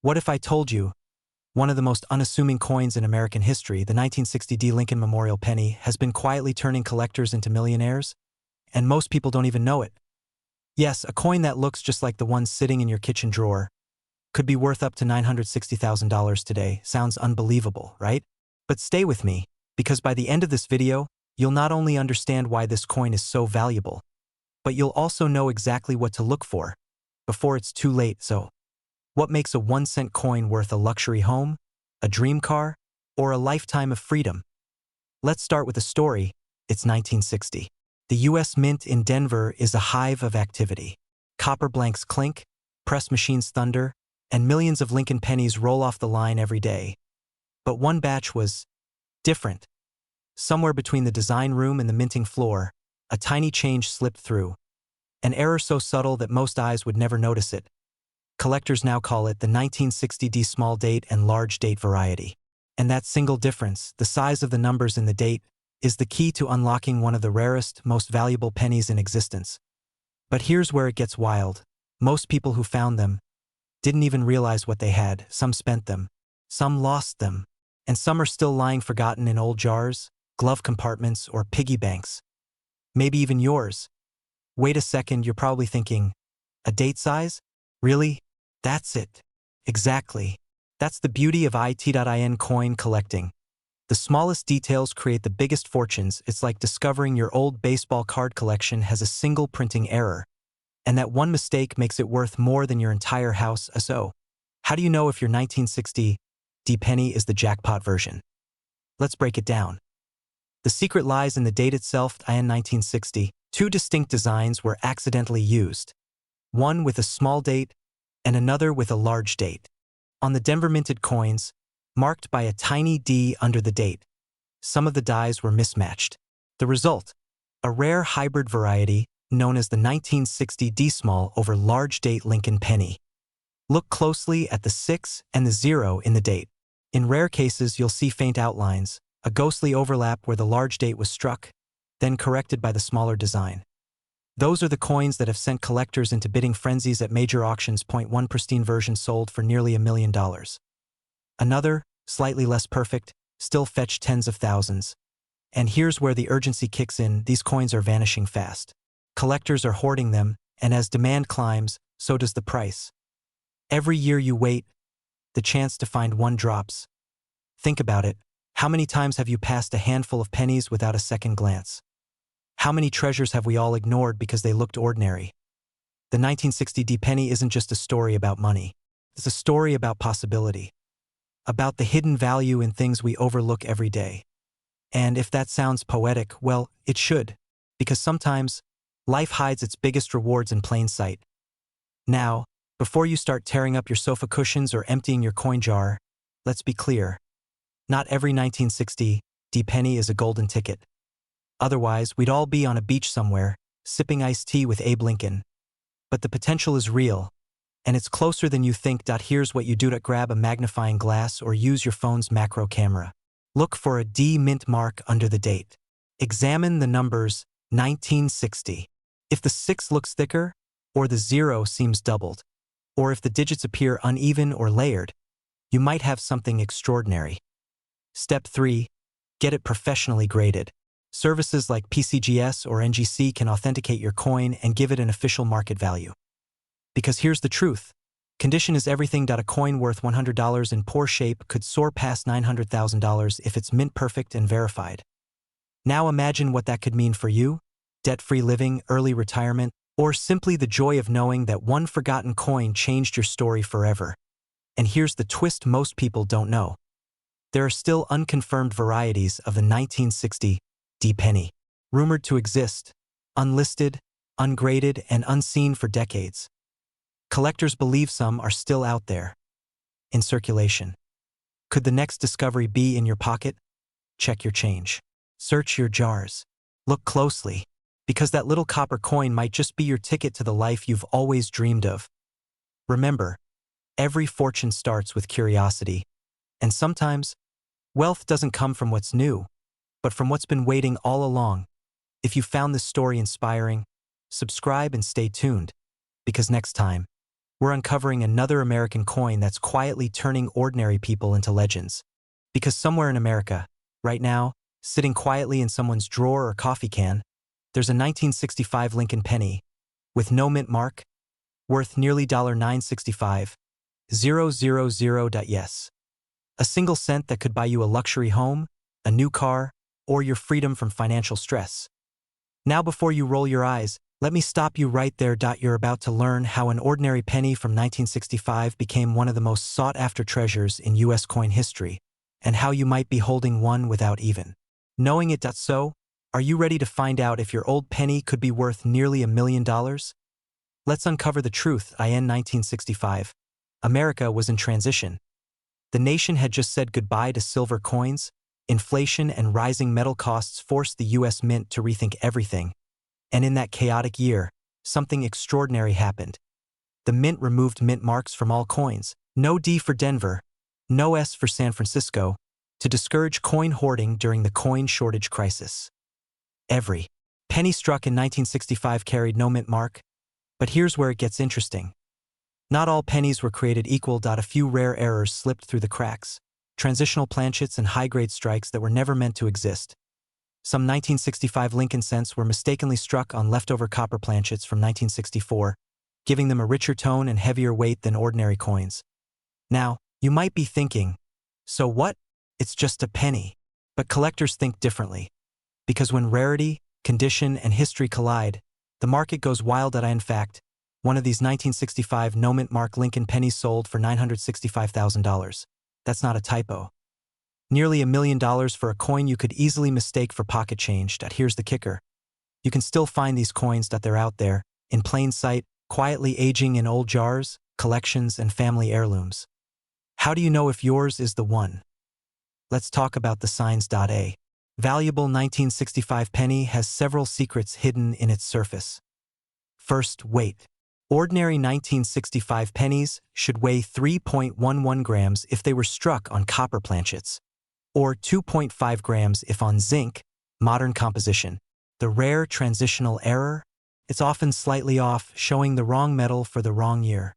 What if I told you one of the most unassuming coins in American history, the 1960 D. Lincoln Memorial Penny, has been quietly turning collectors into millionaires? And most people don't even know it. Yes, a coin that looks just like the one sitting in your kitchen drawer could be worth up to $960,000 today. Sounds unbelievable, right? But stay with me, because by the end of this video, you'll not only understand why this coin is so valuable, but you'll also know exactly what to look for before it's too late. So, what makes a 1-cent coin worth a luxury home, a dream car, or a lifetime of freedom? Let's start with a story. It's 1960. The U.S. Mint in Denver is a hive of activity. Copper blanks clink, press machines thunder, and millions of Lincoln pennies roll off the line every day. But one batch was different. Somewhere between the design room and the minting floor, a tiny change slipped through. An error so subtle that most eyes would never notice it. Collectors now call it the 1960 D small date and large date variety. And that single difference, the size of the numbers in the date, is the key to unlocking one of the rarest, most valuable pennies in existence. But here's where it gets wild. Most people who found them didn't even realize what they had. Some spent them, some lost them, and some are still lying forgotten in old jars, glove compartments, or piggy banks. Maybe even yours. Wait a second, you're probably thinking, a date size? Really? That's it. Exactly. That's the beauty of it.in coin collecting. The smallest details create the biggest fortunes. It's like discovering your old baseball card collection has a single printing error, and that one mistake makes it worth more than your entire house. So, how do you know if your 1960 D penny is the jackpot version? Let's break it down. The secret lies in the date itself. In 1960, two distinct designs were accidentally used, one with a small date and another with a large date. On the Denver minted coins, marked by a tiny D under the date, some of the dies were mismatched. The result, a rare hybrid variety known as the 1960 D small over large date Lincoln penny. Look closely at the 6 and the 0 in the date. In rare cases, you'll see faint outlines, a ghostly overlap where the large date was struck, then corrected by the smaller design. Those are the coins that have sent collectors into bidding frenzies at major auctions. One pristine version sold for nearly $1 million. Another, slightly less perfect, still fetched tens of thousands. And here's where the urgency kicks in. These coins are vanishing fast. Collectors are hoarding them, and as demand climbs, so does the price. Every year you wait, the chance to find one drops. Think about it. How many times have you passed a handful of pennies without a second glance? How many treasures have we all ignored because they looked ordinary? The 1960 D penny isn't just a story about money. It's a story about possibility. About the hidden value in things we overlook every day. And if that sounds poetic, well, it should. Because sometimes, life hides its biggest rewards in plain sight. Now, before you start tearing up your sofa cushions or emptying your coin jar, let's be clear. Not every 1960 D penny is a golden ticket. Otherwise, we'd all be on a beach somewhere, sipping iced tea with Abe Lincoln. But the potential is real, and it's closer than you think. Here's what you do: grab a magnifying glass or use your phone's macro camera. Look for a D mint mark under the date. Examine the numbers 1960. If the 6 looks thicker, or the 0 seems doubled, or if the digits appear uneven or layered, you might have something extraordinary. Step 3. Get it professionally graded. Services like PCGS or NGC can authenticate your coin and give it an official market value. Because here's the truth. Condition is everything. A coin worth $100 in poor shape could soar past $900,000 if it's mint perfect and verified. Now imagine what that could mean for you: debt-free living, early retirement, or simply the joy of knowing that one forgotten coin changed your story forever. And here's the twist most people don't know. There are still unconfirmed varieties of the 1960 D penny, rumored to exist, unlisted, ungraded, and unseen for decades. Collectors believe some are still out there, in circulation. Could the next discovery be in your pocket? Check your change. Search your jars. Look closely, because that little copper coin might just be your ticket to the life you've always dreamed of. Remember, every fortune starts with curiosity, and sometimes, wealth doesn't come from what's new, but from what's been waiting all along. If you found this story inspiring, subscribe and stay tuned, because next time, we're uncovering another American coin that's quietly turning ordinary people into legends. Because somewhere in America, right now, sitting quietly in someone's drawer or coffee can, there's a 1965 Lincoln penny, with no mint mark, worth nearly $965, 000. Yes. A single cent that could buy you a luxury home, a new car, or your freedom from financial stress. Now before you roll your eyes, let me stop you right there. You're about to learn how an ordinary penny from 1965 became one of the most sought-after treasures in U.S. coin history, and how you might be holding one without even knowing it. So, are you ready to find out if your old penny could be worth nearly $1 million? Let's uncover the truth. In 1965, America was in transition. The nation had just said goodbye to silver coins. Inflation and rising metal costs forced the U.S. Mint to rethink everything. And in that chaotic year, something extraordinary happened. The Mint removed mint marks from all coins. No D for Denver, no S for San Francisco, to discourage coin hoarding during the coin shortage crisis. Every penny struck in 1965 carried no mint mark. But here's where it gets interesting. Not all pennies were created equal. A few rare errors slipped through the cracks. Transitional planchets and high-grade strikes that were never meant to exist. Some 1965 Lincoln cents were mistakenly struck on leftover copper planchets from 1964, giving them a richer tone and heavier weight than ordinary coins. Now, you might be thinking, so what? It's just a penny. But collectors think differently. Because when rarity, condition, and history collide, the market goes wild. In fact, one of these 1965 no-mint mark Lincoln pennies sold for $965,000. That's not a typo. Nearly $1 million for a coin you could easily mistake for pocket change. Here's the kicker. You can still find these coins. They're out there, in plain sight, quietly aging in old jars, collections, and family heirlooms. How do you know if yours is the one? Let's talk about the signs. A valuable 1965 penny has several secrets hidden in its surface. First, weight. Ordinary 1965 pennies should weigh 3.11 grams if they were struck on copper planchets, or 2.5 grams if on zinc, modern composition. The rare transitional error? It's often slightly off, showing the wrong metal for the wrong year.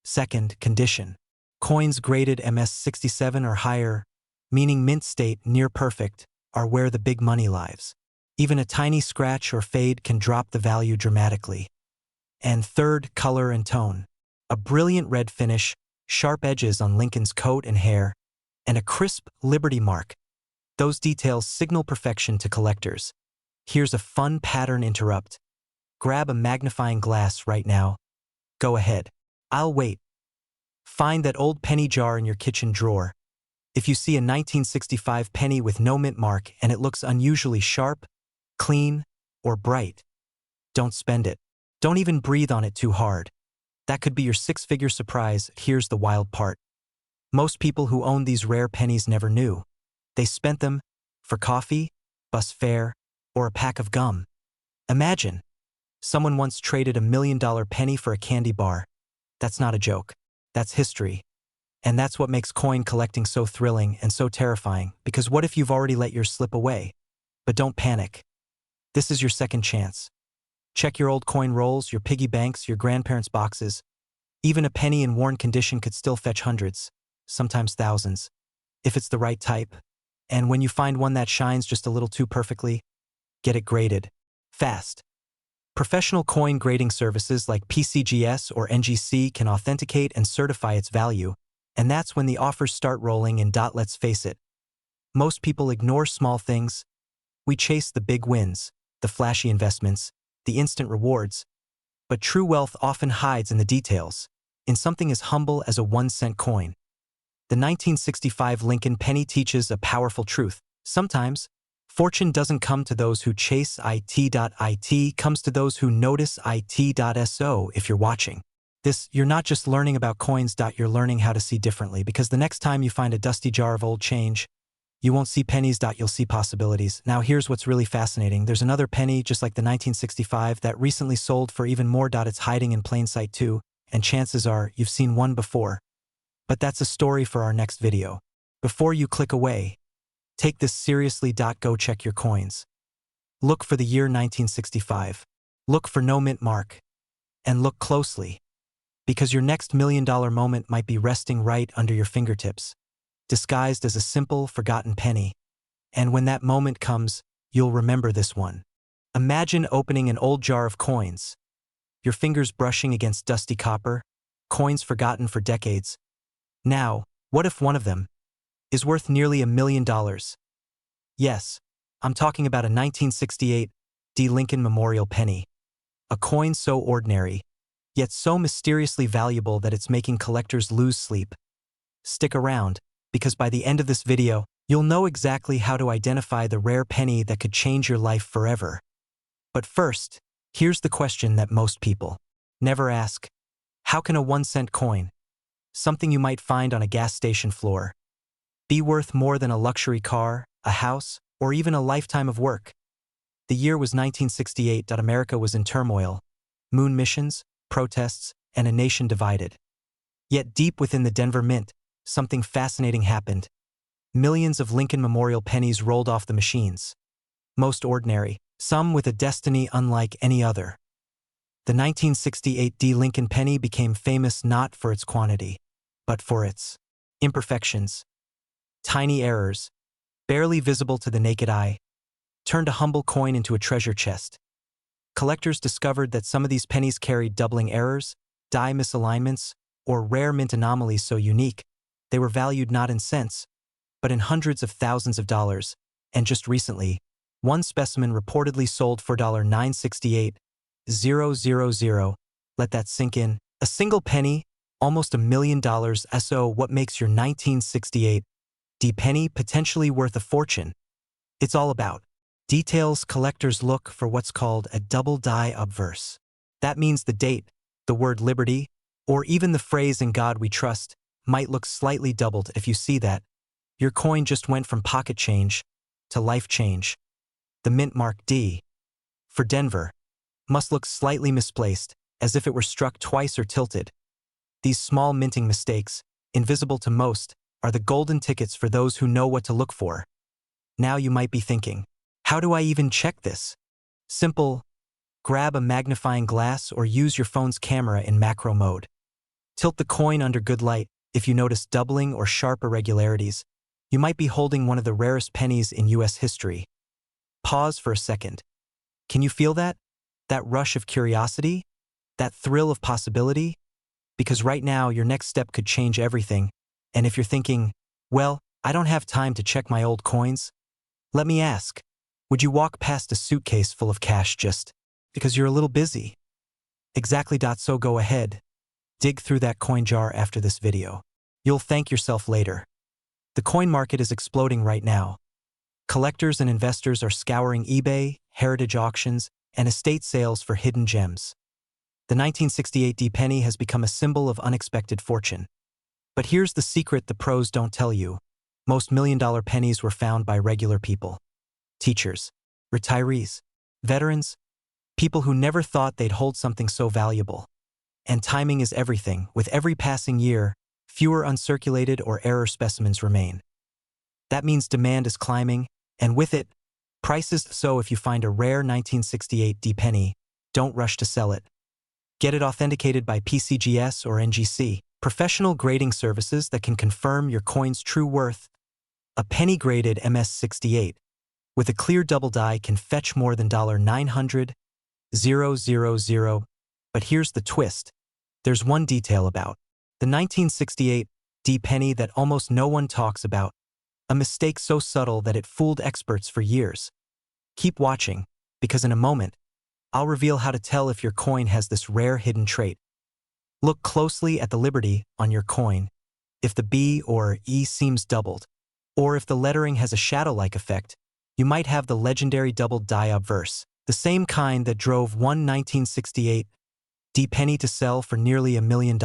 Second, condition. Coins graded MS67 or higher, meaning mint state, near perfect, are where the big money lies. Even a tiny scratch or fade can drop the value dramatically. And third, color and tone. A brilliant red finish, sharp edges on Lincoln's coat and hair, and a crisp Liberty mark. Those details signal perfection to collectors. Here's a fun pattern interrupt. Grab a magnifying glass right now. Go ahead. I'll wait. Find that old penny jar in your kitchen drawer. If you see a 1965 penny with no mint mark and it looks unusually sharp, clean, or bright, don't spend it. Don't even breathe on it too hard. That could be your six-figure surprise. Here's the wild part. Most people who own these rare pennies never knew. They spent them for coffee, bus fare, or a pack of gum. Imagine. Someone once traded $1 million penny for a candy bar. That's not a joke. That's history. And that's what makes coin collecting so thrilling and so terrifying, because what if you've already let yours slip away? But don't panic. This is your second chance. Check your old coin rolls, your piggy banks, your grandparents' boxes. Even a penny in worn condition could still fetch hundreds, sometimes thousands, if it's the right type. And when you find one that shines just a little too perfectly, get it graded. Fast. Professional coin grading services like PCGS or NGC can authenticate and certify its value, and that's when the offers start rolling in. Let's face it. Most people ignore small things. We chase the big wins, the flashy investments, the instant rewards. But true wealth often hides in the details, in something as humble as a 1-cent coin. The 1965 Lincoln penny teaches a powerful truth. Sometimes, fortune doesn't come to those who chase it comes to those who notice it. If you're watching this, you're not just learning about coins. You're learning how to see differently, because the next time you find a dusty jar of old change, you won't see pennies. You'll see possibilities. Now here's what's really fascinating. There's another penny just like the 1965 that recently sold for even more. It's hiding in plain sight too, and chances are you've seen one before. But that's a story for our next video. Before you click away, take this seriously. Go check your coins. Look for the year 1965. Look for no mint mark. And look closely. Because your next million-dollar moment might be resting right under your fingertips, disguised as a simple, forgotten penny. And when that moment comes, you'll remember this one. Imagine opening an old jar of coins, your fingers brushing against dusty copper, coins forgotten for decades. Now, what if one of them is worth nearly $1 million? Yes, I'm talking about a 1968 D. Lincoln Memorial penny. A coin so ordinary, yet so mysteriously valuable that it's making collectors lose sleep. Stick around, because by the end of this video, you'll know exactly how to identify the rare penny that could change your life forever. But first, here's the question that most people never ask. How can a 1-cent coin, something you might find on a gas station floor, be worth more than a luxury car, a house, or even a lifetime of work? The year was 1968. America was in turmoil. Moon missions, protests, and a nation divided. Yet deep within the Denver Mint, something fascinating happened. Millions of Lincoln Memorial pennies rolled off the machines. Most ordinary, some with a destiny unlike any other. The 1968 D. Lincoln penny became famous not for its quantity, but for its imperfections. Tiny errors, barely visible to the naked eye, turned a humble coin into a treasure chest. Collectors discovered that some of these pennies carried doubling errors, die misalignments, or rare mint anomalies so unique, they were valued not in cents, but in hundreds of thousands of dollars, and just recently, one specimen reportedly sold for $968,000. Let that sink in. A single penny, almost $1 million. So what makes your 1968 D penny potentially worth a fortune? It's all about details. Collectors look for what's called a double die obverse. That means the date, the word liberty, or even the phrase "in God we trust" might look slightly doubled. If you see that, your coin just went from pocket change to life change. The mint mark D for Denver must look slightly misplaced, as if it were struck twice or tilted. These small minting mistakes, invisible to most, are the golden tickets for those who know what to look for. Now you might be thinking, how do I even check this? Simple. Grab a magnifying glass or use your phone's camera in macro mode. Tilt the coin under good light. If you notice doubling or sharp irregularities, you might be holding one of the rarest pennies in U.S. history. Pause for a second. Can you feel that? That rush of curiosity? That thrill of possibility? Because right now, your next step could change everything. And if you're thinking, well, I don't have time to check my old coins, let me ask, would you walk past a suitcase full of cash just because you're a little busy? Exactly. So go ahead. Dig through that coin jar after this video. You'll thank yourself later. The coin market is exploding right now. Collectors and investors are scouring eBay, heritage auctions, and estate sales for hidden gems. The 1968 D penny has become a symbol of unexpected fortune. But here's the secret the pros don't tell you. Most million-dollar pennies were found by regular people. Teachers, retirees, veterans, people who never thought they'd hold something so valuable. And timing is everything. With every passing year, fewer uncirculated or error specimens remain. That means demand is climbing, and with it, prices. So if you find a rare 1968 D penny, don't rush to sell it. Get it authenticated by PCGS or NGC, professional grading services that can confirm your coin's true worth. A penny-graded MS-68 with a clear double die can fetch more than $900,000. But here's the twist. There's one detail about the 1968 D penny that almost no one talks about, a mistake so subtle that it fooled experts for years. Keep watching, because in a moment, I'll reveal how to tell if your coin has this rare hidden trait. Look closely at the Liberty on your coin. If the B or E seems doubled, or if the lettering has a shadow-like effect, you might have the legendary double die obverse, the same kind that drove one 1968 D penny to sell for nearly $1 million.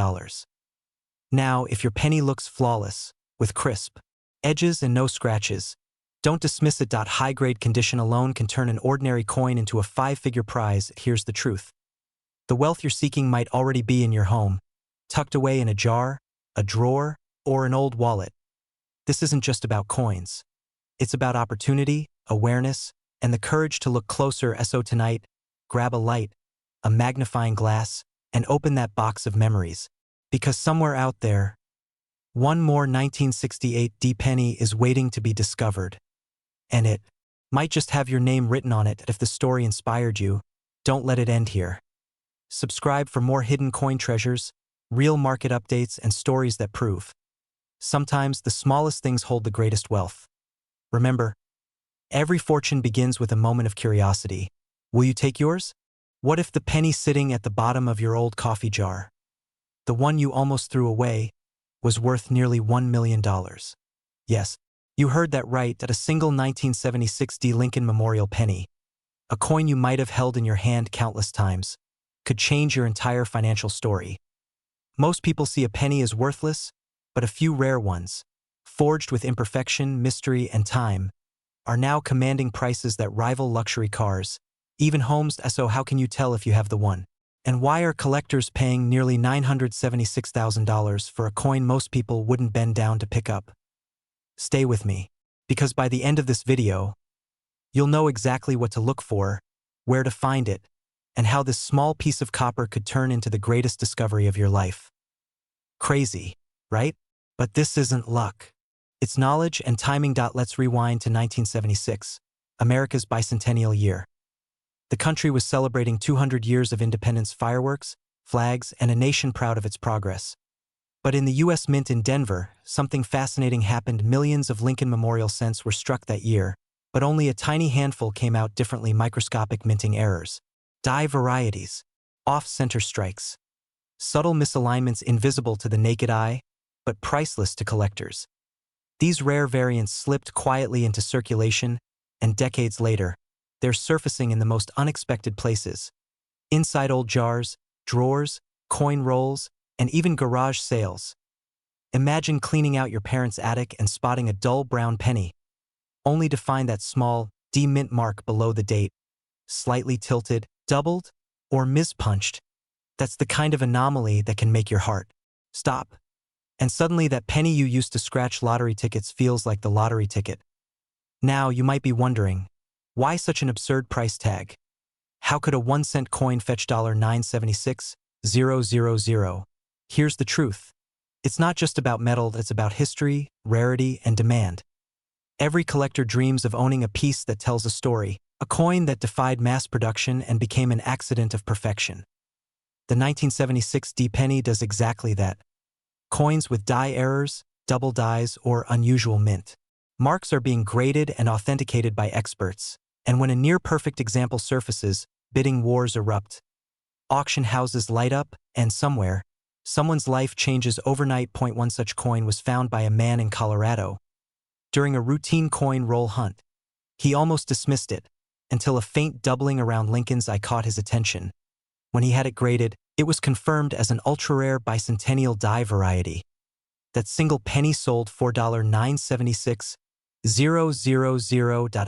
Now, if your penny looks flawless, with crisp edges and no scratches, don't dismiss it. High-grade condition alone can turn an ordinary coin into a 5-figure prize. Here's the truth. The wealth you're seeking might already be in your home, tucked away in a jar, a drawer, or an old wallet. This isn't just about coins. It's about opportunity, awareness, and the courage to look closer. So tonight, grab a light, a magnifying glass, and open that box of memories. Because somewhere out there, one more 1968 D penny is waiting to be discovered. And it might just have your name written on it. If the story inspired you, don't let it end here. Subscribe for more hidden coin treasures, real market updates, and stories that prove sometimes the smallest things hold the greatest wealth. Remember, every fortune begins with a moment of curiosity. Will you take yours? What if the penny sitting at the bottom of your old coffee jar, the one you almost threw away, was worth nearly $1 million? Yes, you heard that right, at a single 1976 D Lincoln Memorial penny, a coin you might have held in your hand countless times, could change your entire financial story. Most people see a penny as worthless, but a few rare ones, forged with imperfection, mystery, and time, are now commanding prices that rival luxury cars, even homes. So how can you tell if you have the one? And why are collectors paying nearly $976,000 for a coin most people wouldn't bend down to pick up? Stay with me, because by the end of this video, you'll know exactly what to look for, where to find it, and how this small piece of copper could turn into the greatest discovery of your life. Crazy, right? But this isn't luck. It's knowledge and timing. Let's rewind to 1976, America's bicentennial year. The country was celebrating 200 years of independence, fireworks, flags, and a nation proud of its progress. But in the U.S. Mint in Denver, something fascinating happened. Millions of Lincoln Memorial cents were struck that year, but only a tiny handful came out differently. Microscopic minting errors, die varieties, off-center strikes, subtle misalignments invisible to the naked eye, but priceless to collectors. These rare variants slipped quietly into circulation, and decades later, they're surfacing in the most unexpected places. Inside old jars, drawers, coin rolls, and even garage sales. Imagine cleaning out your parents' attic and spotting a dull brown penny, only to find that small D mint mark below the date, slightly tilted, doubled, or mispunched. That's the kind of anomaly that can make your heart stop. And suddenly that penny you used to scratch lottery tickets feels like the lottery ticket. Now you might be wondering, why such an absurd price tag? How could a 1-cent coin fetch $976,000? Here's the truth. It's not just about metal, it's about history, rarity, and demand. Every collector dreams of owning a piece that tells a story, a coin that defied mass production and became an accident of perfection. The 1976 D penny does exactly that. Coins with die errors, double dies, or unusual mint marks are being graded and authenticated by experts, and when a near-perfect example surfaces, bidding wars erupt. Auction houses light up, and somewhere, someone's life changes overnight. One such coin was found by a man in Colorado. During a routine coin roll hunt, he almost dismissed it, until a faint doubling around Lincoln's eye caught his attention. When he had it graded, it was confirmed as an ultra-rare bicentennial die variety. That single penny sold for $976,000.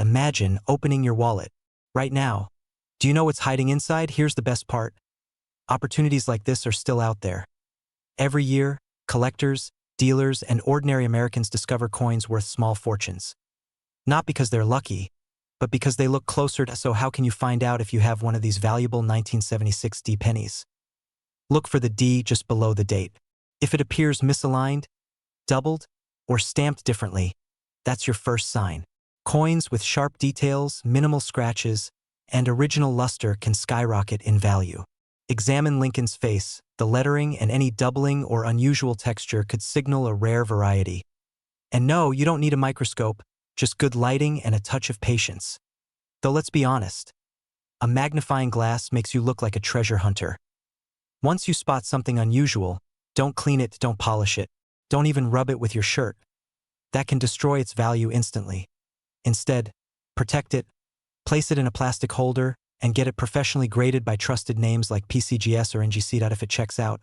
Imagine opening your wallet right now. Do you know what's hiding inside? Here's the best part. Opportunities like this are still out there. Every year, collectors, dealers, and ordinary Americans discover coins worth small fortunes. Not because they're lucky, but because they look closer to. So how can you find out if you have one of these valuable 1976 D pennies? Look for the D just below the date. If it appears misaligned, doubled, or stamped differently, that's your first sign. Coins with sharp details, minimal scratches, and original luster can skyrocket in value. Examine Lincoln's face. The lettering and any doubling or unusual texture could signal a rare variety. And no, you don't need a microscope, just good lighting and a touch of patience. Though let's be honest, a magnifying glass makes you look like a treasure hunter. Once you spot something unusual, don't clean it, don't polish it, don't even rub it with your shirt. That can destroy its value instantly. Instead, protect it, place it in a plastic holder, and get it professionally graded by trusted names like PCGS or NGC. If it checks out,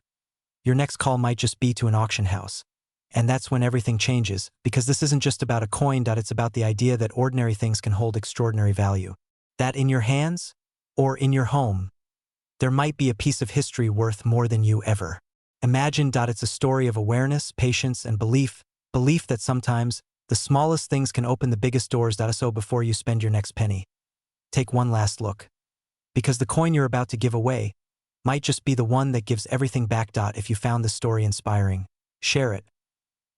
your next call might just be to an auction house. And that's when everything changes, because this isn't just about a coin. It's about the idea that ordinary things can hold extraordinary value. That in your hands, or in your home, there might be a piece of history worth more than you ever imagined. It's a story of awareness, patience, and belief that sometimes the smallest things can open the biggest doors. So before you spend your next penny, take one last look. Because the coin you're about to give away might just be the one that gives everything back. If you found this story inspiring, share it.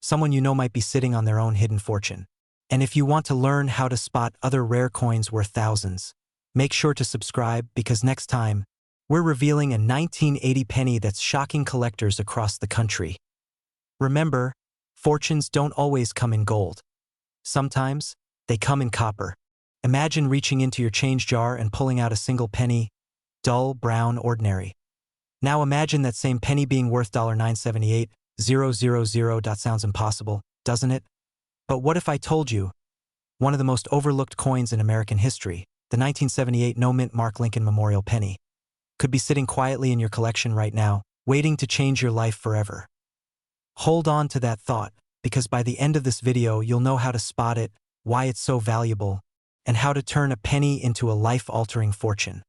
Someone you know might be sitting on their own hidden fortune. And if you want to learn how to spot other rare coins worth thousands, make sure to subscribe, because next time, we're revealing a 1980 penny that's shocking collectors across the country. Remember, fortunes don't always come in gold. Sometimes, they come in copper. Imagine reaching into your change jar and pulling out a single penny, dull, brown, ordinary. Now imagine that same penny being worth $978,000. Sounds impossible, doesn't it? But what if I told you, one of the most overlooked coins in American history, the 1978 no-mint Mark Lincoln Memorial Penny, could be sitting quietly in your collection right now, waiting to change your life forever? Hold on to that thought, because by the end of this video you'll know how to spot it, why it's so valuable, and how to turn a penny into a life-altering fortune.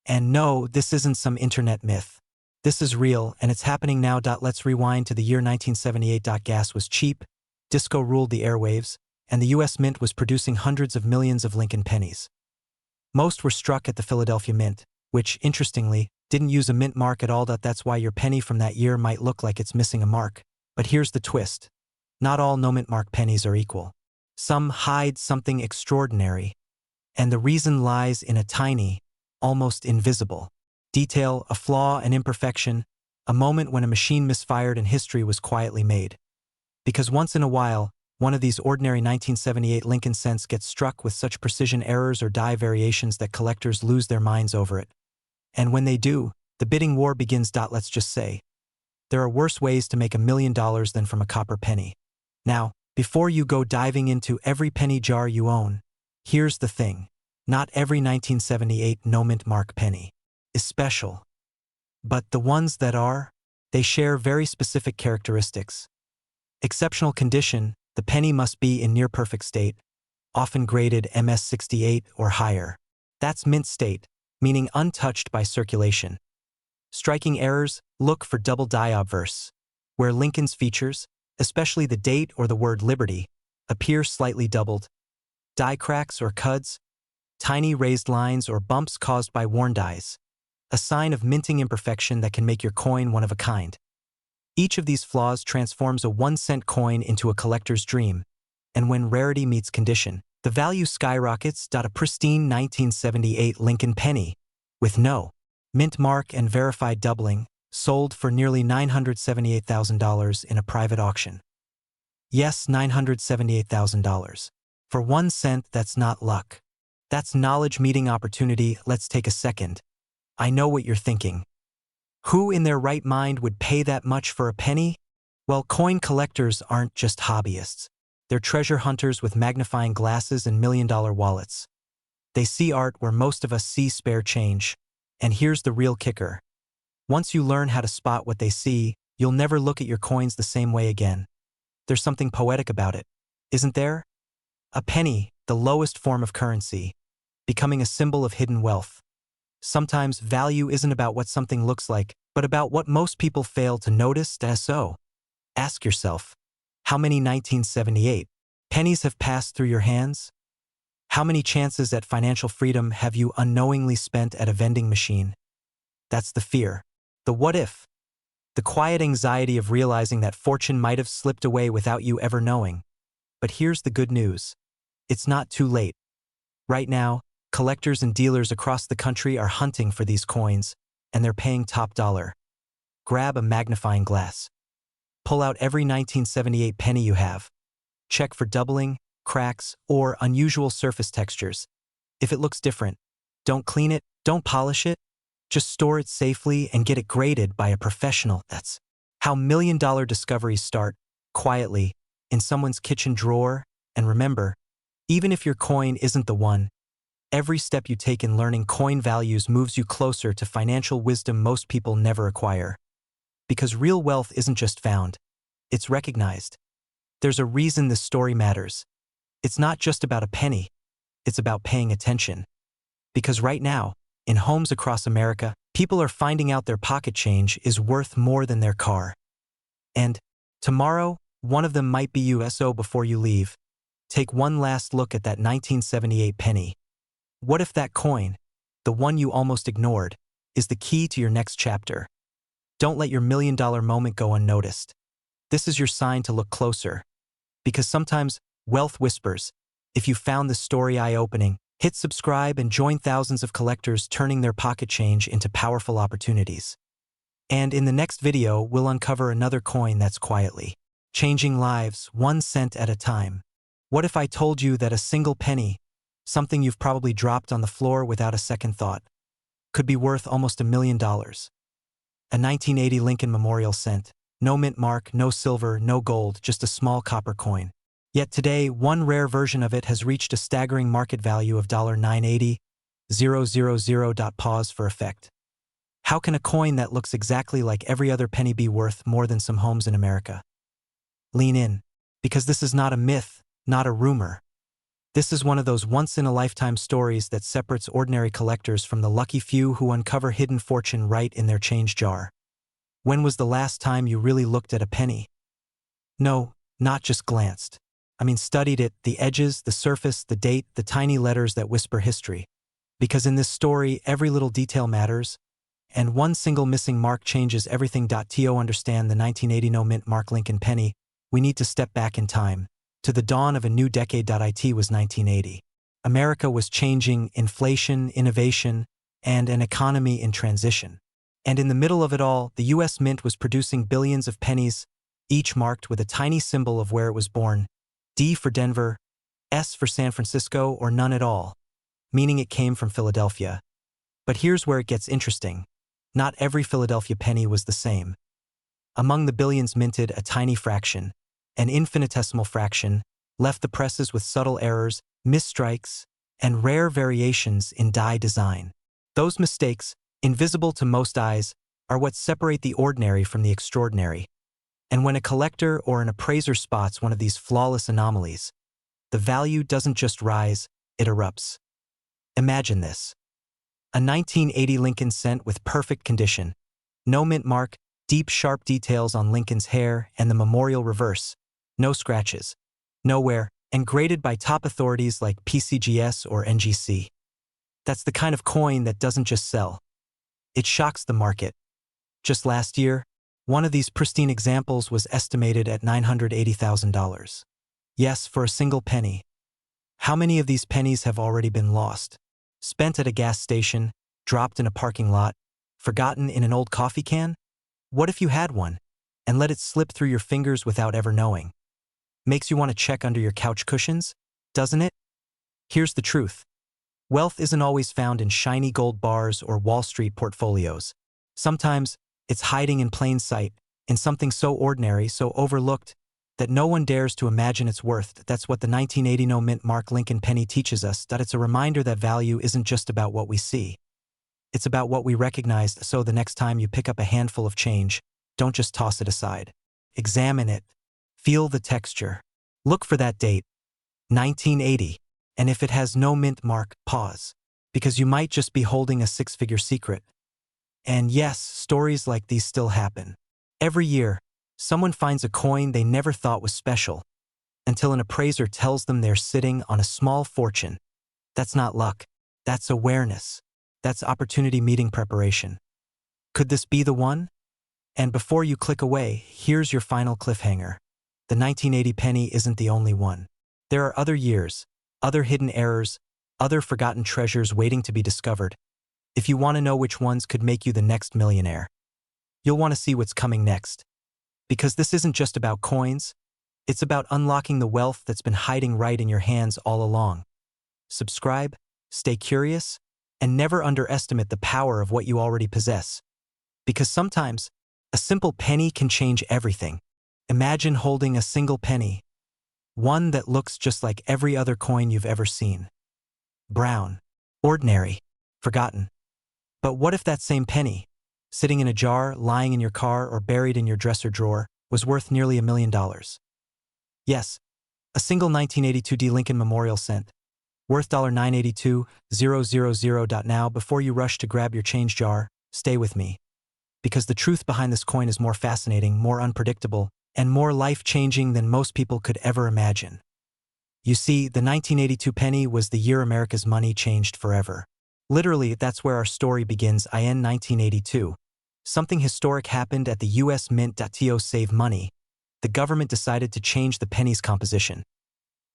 And no, this isn't some internet myth. This is real, and it's happening now. Let's rewind to the year 1978. Gas was cheap, disco ruled the airwaves, and the US Mint was producing hundreds of millions of Lincoln pennies. Most were struck at the Philadelphia Mint, which, interestingly, didn't use a mint mark at all. That's why your penny from that year might look like it's missing a mark. But here's the twist. Not all no-mint mark pennies are equal. Some hide something extraordinary, and the reason lies in a tiny, almost invisible detail, a flaw, an imperfection, a moment when a machine misfired and history was quietly made. Because once in a while, one of these ordinary 1978 Lincoln cents gets struck with such precision errors or die variations that collectors lose their minds over it. And when they do, the bidding war begins. Let's just say, there are worse ways to make $1 million than from a copper penny. Now, before you go diving into every penny jar you own, here's the thing. Not every 1978 no-mint mark penny is special. But the ones that are, they share very specific characteristics. Exceptional condition, the penny must be in near-perfect state, often graded MS68 or higher. That's mint state, meaning untouched by circulation. Striking errors, look for double die obverse, where Lincoln's features, especially the date or the word liberty, appear slightly doubled. Die cracks or cuds, tiny raised lines or bumps caused by worn dies, a sign of minting imperfection that can make your coin one of a kind. Each of these flaws transforms a 1-cent coin into a collector's dream, and when rarity meets condition, the value skyrockets. A pristine 1978 Lincoln penny, with no mint mark and verified doubling, sold for nearly $978,000 in a private auction. Yes, $978,000. For 1 cent, that's not luck. That's knowledge meeting opportunity. Let's take a second. I know what you're thinking. Who in their right mind would pay that much for a penny? Well, coin collectors aren't just hobbyists. They're treasure hunters with magnifying glasses and million-dollar wallets. They see art where most of us see spare change. And here's the real kicker. Once you learn how to spot what they see, you'll never look at your coins the same way again. There's something poetic about it, isn't there? A penny, the lowest form of currency, becoming a symbol of hidden wealth. Sometimes value isn't about what something looks like, but about what most people fail to notice. So, ask yourself, how many 1978 pennies have passed through your hands? How many chances at financial freedom have you unknowingly spent at a vending machine? That's the fear, the what if, the quiet anxiety of realizing that fortune might have slipped away without you ever knowing. But here's the good news. It's not too late. Right now, collectors and dealers across the country are hunting for these coins, and they're paying top dollar. Grab a magnifying glass. Pull out every 1978 penny you have. Check for doubling, cracks, or unusual surface textures. If it looks different, don't clean it, don't polish it. Just store it safely and get it graded by a professional. That's how million-dollar discoveries start, quietly, in someone's kitchen drawer. And remember, even if your coin isn't the one, every step you take in learning coin values moves you closer to financial wisdom most people never acquire. Because real wealth isn't just found, it's recognized. There's a reason this story matters. It's not just about a penny, it's about paying attention. Because right now, in homes across America, people are finding out their pocket change is worth more than their car. And tomorrow, one of them might be you. So before you leave, take one last look at that 1978 penny. What if that coin, the one you almost ignored, is the key to your next chapter. Don't let your million-dollar moment go unnoticed. This is your sign to look closer. Because sometimes wealth whispers. If you found this story eye-opening, hit subscribe and join thousands of collectors turning their pocket change into powerful opportunities. And in the next video, we'll uncover another coin that's quietly changing lives 1 cent at a time. What if I told you that a single penny, something you've probably dropped on the floor without a second thought, could be worth almost $1 million? A 1980 Lincoln Memorial cent. No mint mark, no silver, no gold, just a small copper coin. Yet today, one rare version of it has reached a staggering market value of $980,000. Pause for effect. How can a coin that looks exactly like every other penny be worth more than some homes in America? Lean in, because this is not a myth, not a rumor. This is one of those once-in-a-lifetime stories that separates ordinary collectors from the lucky few who uncover hidden fortune right in their change jar. When was the last time you really looked at a penny? No, not just glanced. I mean, studied it, the edges, the surface, the date, the tiny letters that whisper history. Because in this story, every little detail matters, and one single missing mark changes everything. To understand the 1980 no mint mark Lincoln penny, we need to step back in time, to the dawn of a new decade. It was 1980. America was changing, inflation, innovation, and an economy in transition. And in the middle of it all, the U.S. Mint was producing billions of pennies, each marked with a tiny symbol of where it was born, D for Denver, S for San Francisco, or none at all, meaning it came from Philadelphia. But here's where it gets interesting. Not every Philadelphia penny was the same. Among the billions minted, a tiny fraction, an infinitesimal fraction, left the presses with subtle errors, misstrikes, and rare variations in die design. Those mistakes, invisible to most eyes, are what separate the ordinary from the extraordinary. And when a collector or an appraiser spots one of these flawless anomalies, the value doesn't just rise, it erupts. Imagine this. A 1980 Lincoln cent with perfect condition, no mint mark, deep sharp details on Lincoln's hair and the memorial reverse, no scratches, nowhere, and graded by top authorities like PCGS or NGC. That's the kind of coin that doesn't just sell. It shocks the market. Just last year, one of these pristine examples was estimated at $980,000. Yes, for a single penny. How many of these pennies have already been lost? Spent at a gas station, dropped in a parking lot, forgotten in an old coffee can? What if you had one, and let it slip through your fingers without ever knowing? Makes you want to check under your couch cushions, doesn't it? Here's the truth. Wealth isn't always found in shiny gold bars or Wall Street portfolios. Sometimes, it's hiding in plain sight, in something so ordinary, so overlooked, that no one dares to imagine its worth. That's what the 1980 no mint mark Lincoln penny teaches us, that it's a reminder that value isn't just about what we see. It's about what we recognize, so the next time you pick up a handful of change, don't just toss it aside. Examine it. Feel the texture. Look for that date, 1980. And if it has no mint mark, pause. Because you might just be holding a six-figure secret. And yes, stories like these still happen. Every year, someone finds a coin they never thought was special, until an appraiser tells them they're sitting on a small fortune. That's not luck. That's awareness. That's opportunity meeting preparation. Could this be the one? And before you click away, here's your final cliffhanger. The 1980 penny isn't the only one. There are other years, other hidden errors, other forgotten treasures waiting to be discovered. If you want to know which ones could make you the next millionaire, you'll want to see what's coming next. Because this isn't just about coins, it's about unlocking the wealth that's been hiding right in your hands all along. Subscribe, stay curious, and never underestimate the power of what you already possess. Because sometimes, a simple penny can change everything. Imagine holding a single penny, one that looks just like every other coin you've ever seen. Brown, ordinary, forgotten. But what if that same penny, sitting in a jar, lying in your car, or buried in your dresser drawer, was worth nearly $1 million? Yes, a single 1982 Lincoln Memorial cent, worth $982,000. Now, before you rush to grab your change jar, stay with me. Because the truth behind this coin is more fascinating, more unpredictable, and more life-changing than most people could ever imagine. You see, the 1982 penny was the year America's money changed forever. Literally, that's where our story begins. In 1982, something historic happened at the US Mint. To save money, the government decided to change the penny's composition.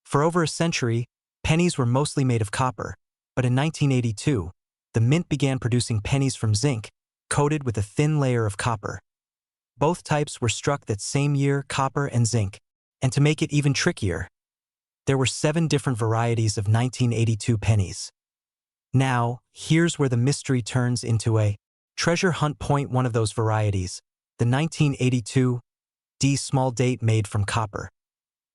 For over a century, pennies were mostly made of copper, but in 1982, the mint began producing pennies from zinc, coated with a thin layer of copper. Both types were struck that same year, copper and zinc, and to make it even trickier, there were 7 different varieties of 1982 pennies. Now, here's where the mystery turns into a treasure hunt. One of those varieties, the 1982 D small date made from copper,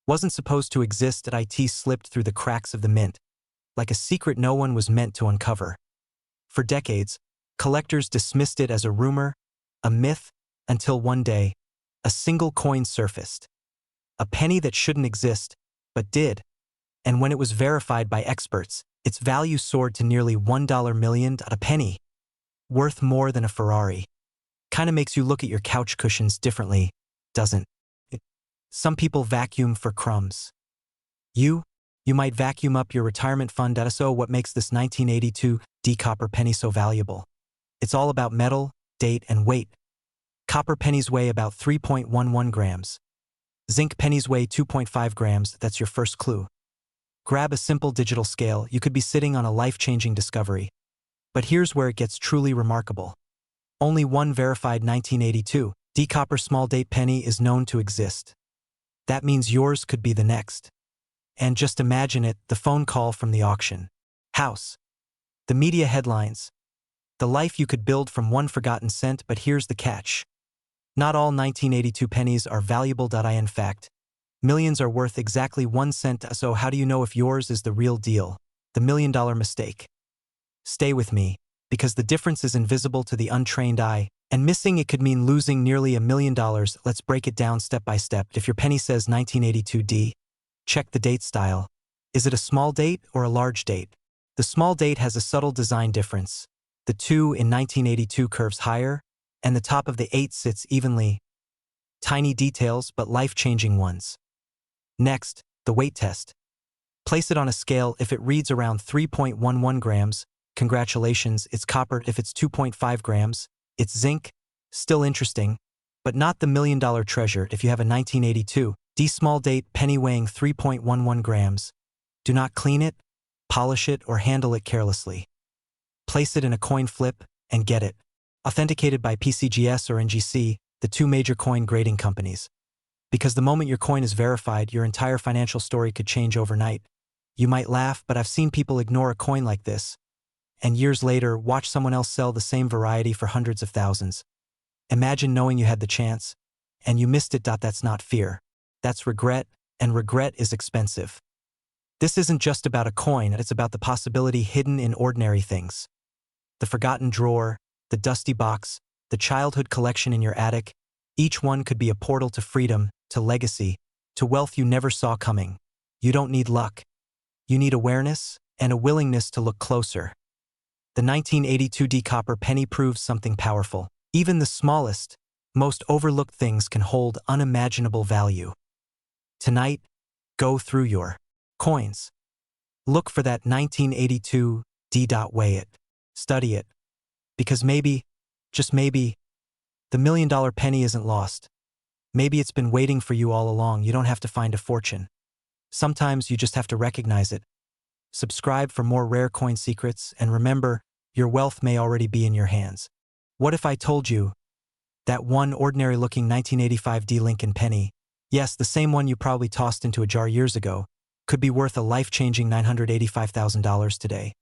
wasn't supposed to exist. It slipped through the cracks of the mint, like a secret no one was meant to uncover. For decades, collectors dismissed it as a rumor, a myth, until one day, a single coin surfaced. A penny that shouldn't exist, but did. And when it was verified by experts, its value soared to nearly $1 million. A penny, worth more than a Ferrari. Kinda makes you look at your couch cushions differently, doesn't it? Some people vacuum for crumbs. You might vacuum up your retirement fund. So what makes this 1982 D copper penny so valuable? It's all about metal, date, and weight. Copper pennies weigh about 3.11 grams. Zinc pennies weigh 2.5 grams. That's your first clue. Grab a simple digital scale, you could be sitting on a life-changing discovery. But here's where it gets truly remarkable. Only one verified 1982 D copper small date penny is known to exist. That means yours could be the next. And just imagine it, the phone call from the auction house, the media headlines, the life you could build from one forgotten cent. But here's the catch. Not all 1982 pennies are valuable. In fact, millions are worth exactly 1 cent. So how do you know if yours is the real deal? The $1 million mistake. Stay with me, because the difference is invisible to the untrained eye, and missing it could mean losing nearly $1 million. Let's break it down step by step. If your penny says 1982 D, check the date style. Is it a small date or a large date? The small date has a subtle design difference. The 2 in 1982 curves higher, and the top of the 8 sits evenly. Tiny details, but life-changing ones. Next, the weight test. Place it on a scale. If it reads around 3.11 grams, congratulations, it's copper. If it's 2.5 grams, it's zinc. Still interesting, but not the $1 million treasure. If you have a 1982 D small date penny weighing 3.11 grams, do not clean it, polish it, or handle it carelessly. Place it in a coin flip and get it. Authenticated by PCGS or NGC, the 2 major coin grading companies. Because the moment your coin is verified, your entire financial story could change overnight. You might laugh, but I've seen people ignore a coin like this, and years later watch someone else sell the same variety for hundreds of thousands. Imagine knowing you had the chance, and you missed it. That's not fear. That's regret, and regret is expensive. This isn't just about a coin, it's about the possibility hidden in ordinary things. The forgotten drawer, the dusty box, the childhood collection in your attic, each one could be a portal to freedom, to legacy, to wealth you never saw coming. You don't need luck. You need awareness and a willingness to look closer. The 1982 D copper penny proves something powerful. Even the smallest, most overlooked things can hold unimaginable value. Tonight, go through your coins. Look for that 1982 D. Weigh it. Study it. Because maybe, just maybe, the $1 million penny isn't lost. Maybe it's been waiting for you all along. You don't have to find a fortune. Sometimes you just have to recognize it. Subscribe for more rare coin secrets, and remember, your wealth may already be in your hands. What if I told you that one ordinary-looking 1985 D Lincoln penny, yes, the same one you probably tossed into a jar years ago, could be worth a life-changing $985,000 today?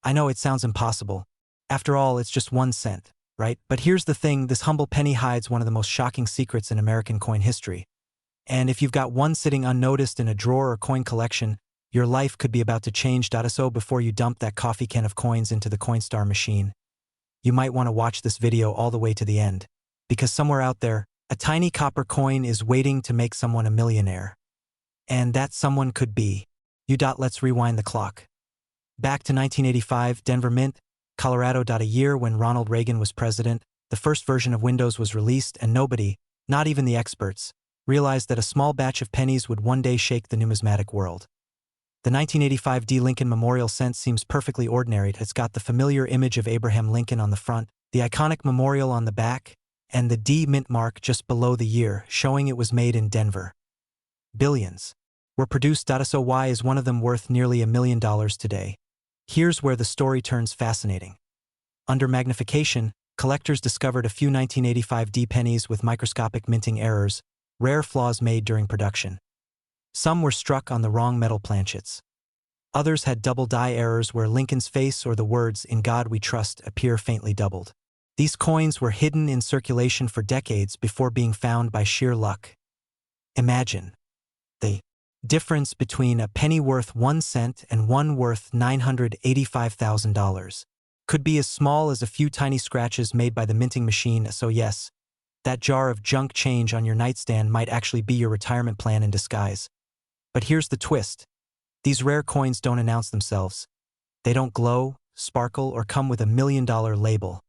I know it sounds impossible. After all, it's just 1 cent, right? But here's the thing, this humble penny hides one of the most shocking secrets in American coin history. And if you've got one sitting unnoticed in a drawer or coin collection, your life could be about to change. So before you dump that coffee can of coins into the Coinstar machine, you might want to watch this video all the way to the end. Because somewhere out there, a tiny copper coin is waiting to make someone a millionaire. And that someone could be you. Let's rewind the clock. Back to 1985, Denver Mint, Colorado. A year when Ronald Reagan was president, the first version of Windows was released, and nobody, not even the experts, realized that a small batch of pennies would one day shake the numismatic world. The 1985 D. Lincoln Memorial cent seems perfectly ordinary. It's got the familiar image of Abraham Lincoln on the front, the iconic memorial on the back, and the D mint mark just below the year, showing it was made in Denver. Billions were produced. So why is one of them worth nearly $1 million today? Here's where the story turns fascinating. Under magnification, collectors discovered a few 1985 D pennies with microscopic minting errors, rare flaws made during production. Some were struck on the wrong metal planchets. Others had double die errors where Lincoln's face or the words "In God We Trust" appear faintly doubled. These coins were hidden in circulation for decades before being found by sheer luck. Imagine the difference between a penny worth 1 cent and one worth $985,000 could be as small as a few tiny scratches made by the minting machine. So yes, that jar of junk change on your nightstand might actually be your retirement plan in disguise. But here's the twist. These rare coins don't announce themselves. They don't glow, sparkle, or come with $1 million label.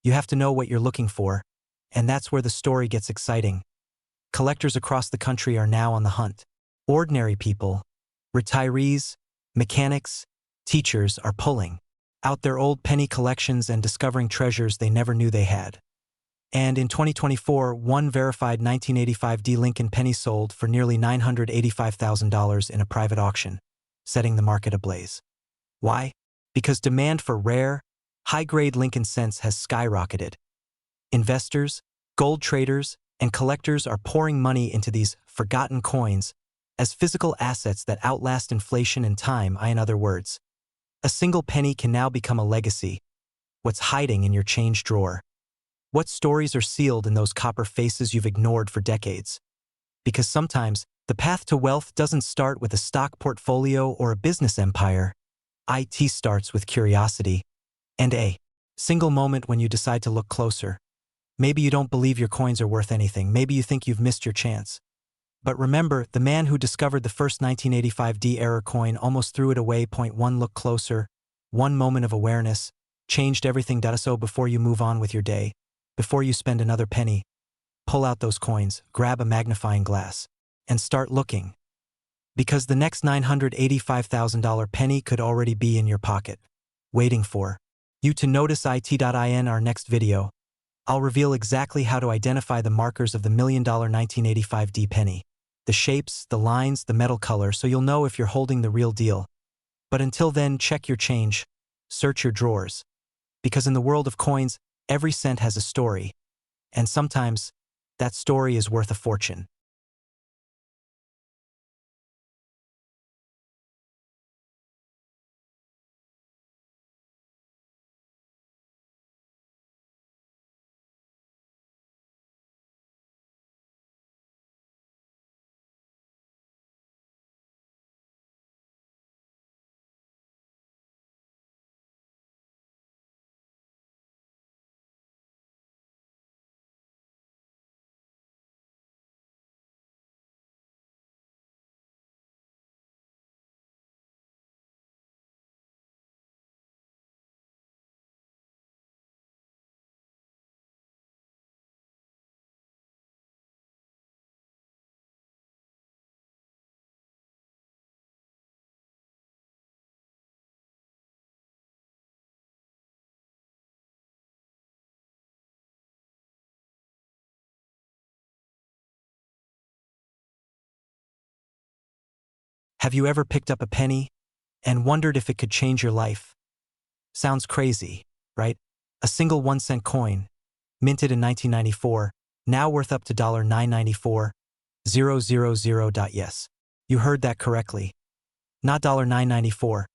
You have to know what you're looking for, and that's where the story gets exciting. Collectors across the country are now on the hunt. Ordinary people, retirees, mechanics, teachers are pulling out their old penny collections and discovering treasures they never knew they had. And in 2024, one verified 1985 D. Lincoln penny sold for nearly $985,000 in a private auction, setting the market ablaze. Why? Because demand for rare, high-grade Lincoln cents has skyrocketed. Investors, gold traders, and collectors are pouring money into these forgotten coins as physical assets that outlast inflation and time. In other words, a single penny can now become a legacy. What's hiding in your change drawer? What stories are sealed in those copper faces you've ignored for decades? Because sometimes, the path to wealth doesn't start with a stock portfolio or a business empire. It starts with curiosity and a single moment when you decide to look closer. Maybe you don't believe your coins are worth anything. Maybe you think you've missed your chance. But remember, the man who discovered the first 1985 D error coin almost threw it away. Point one, look closer. One moment of awareness changed everything. So before you move on with your day, before you spend another penny, pull out those coins, grab a magnifying glass, and start looking. Because the next $985,000 penny could already be in your pocket, waiting for you to notice. In our next video, I'll reveal exactly how to identify the markers of the $1 million 1985 D penny, the shapes, the lines, the metal color, so you'll know if you're holding the real deal. But until then, check your change, search your drawers. Because in the world of coins, every cent has a story, and sometimes that story is worth a fortune. Have you ever picked up a penny and wondered if it could change your life? Sounds crazy, right? A single 1-cent coin, minted in 1994, now worth up to $994,000. Yes, you heard that correctly. Not $994,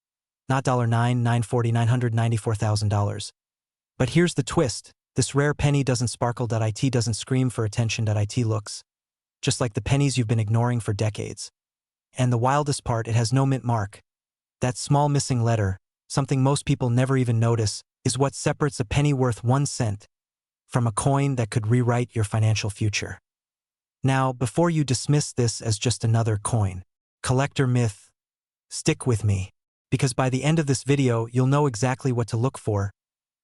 not $940,994,000. But here's the twist. This rare penny doesn't sparkle. It doesn't scream for attention. It looks just like the pennies you've been ignoring for decades. And the wildest part, it has no mint mark. That small missing letter, something most people never even notice, is what separates a penny worth 1 cent from a coin that could rewrite your financial future. Now, before you dismiss this as just another coin collector myth, stick with me, because by the end of this video, you'll know exactly what to look for,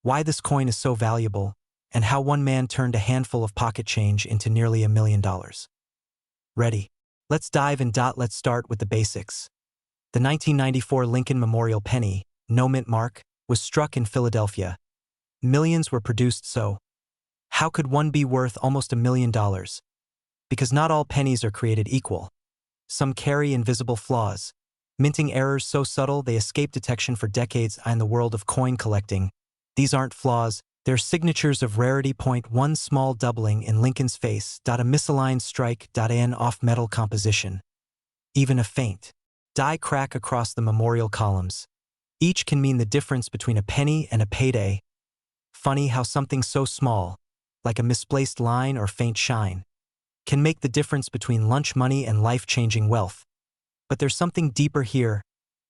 why this coin is so valuable, and how one man turned a handful of pocket change into nearly $1 million. Ready? Let's dive in. Let's start with the basics. The 1994 Lincoln Memorial penny, no mint mark, was struck in Philadelphia. Millions were produced, so how could one be worth almost $1 million? Because not all pennies are created equal. Some carry invisible flaws, minting errors so subtle they escape detection for decades. In the world of coin collecting, these aren't flaws, they're signatures of rarity. Point one small doubling in Lincoln's face. A misaligned strike. An off-metal composition. Even a faint die crack across the memorial columns. Each can mean the difference between a penny and a payday. Funny how something so small, like a misplaced line or faint shine, can make the difference between lunch money and life-changing wealth. But there's something deeper here.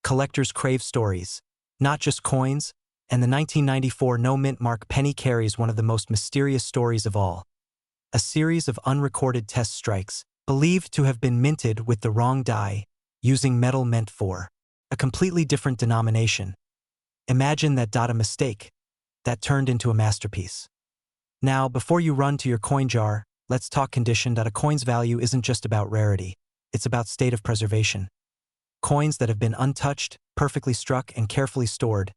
Collectors crave stories, not just coins, and the 1994 no-mint mark penny carries one of the most mysterious stories of all. A series of unrecorded test strikes, believed to have been minted with the wrong die, using metal meant for a completely different denomination. Imagine that. A mistake that turned into a masterpiece. Now, before you run to your coin jar, let's talk condition. A coin's value isn't just about rarity, it's about state of preservation. Coins that have been untouched, perfectly struck, and carefully stored.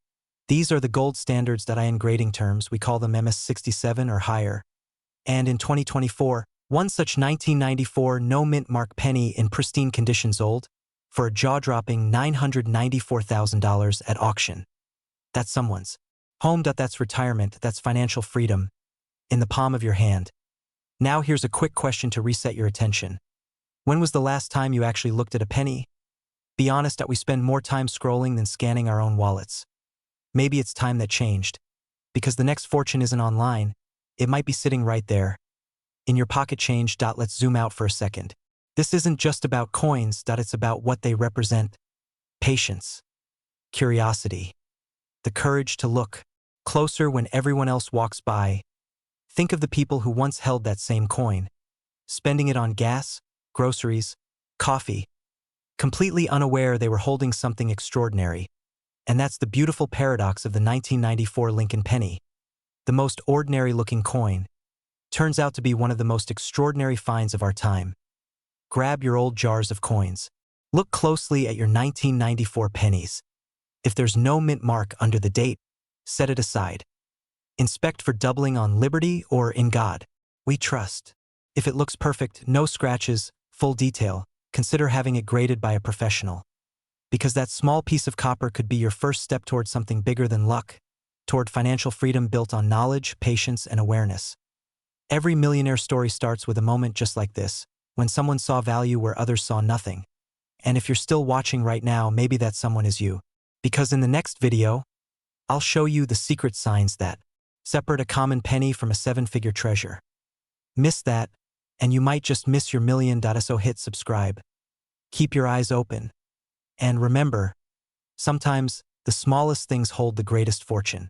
These are the gold standards. In grading terms, we call them MS67 or higher. And in 2024, one such 1994 no-mint mark penny in pristine condition sold for a jaw-dropping $994,000 at auction. That's someone's home. That's retirement. That's financial freedom in the palm of your hand. Now here's a quick question to reset your attention. When was the last time you actually looked at a penny? Be honest. We spend more time scrolling than scanning our own wallets. Maybe it's time that changed. Because the next fortune isn't online, it might be sitting right there in your pocket. Change. Let's zoom out for a second. This isn't just about coins. It's about what they represent. Patience, curiosity, the courage to look closer when everyone else walks by. Think of the people who once held that same coin, spending it on gas, groceries, coffee, completely unaware they were holding something extraordinary. And that's the beautiful paradox of the 1994 Lincoln penny. The most ordinary-looking coin turns out to be one of the most extraordinary finds of our time. Grab your old jars of coins. Look closely at your 1994 pennies. If there's no mint mark under the date, set it aside. Inspect for doubling on Liberty or In God We Trust. If it looks perfect, no scratches, full detail, consider having it graded by a professional. Because that small piece of copper could be your first step toward something bigger than luck, toward financial freedom built on knowledge, patience, and awareness. Every millionaire story starts with a moment just like this, when someone saw value where others saw nothing. And if you're still watching right now, maybe that someone is you. Because in the next video, I'll show you the secret signs that separate a common penny from a seven-figure treasure. Miss that, and you might just miss your $1 million. So hit subscribe. Keep your eyes open. And remember, sometimes the smallest things hold the greatest fortune.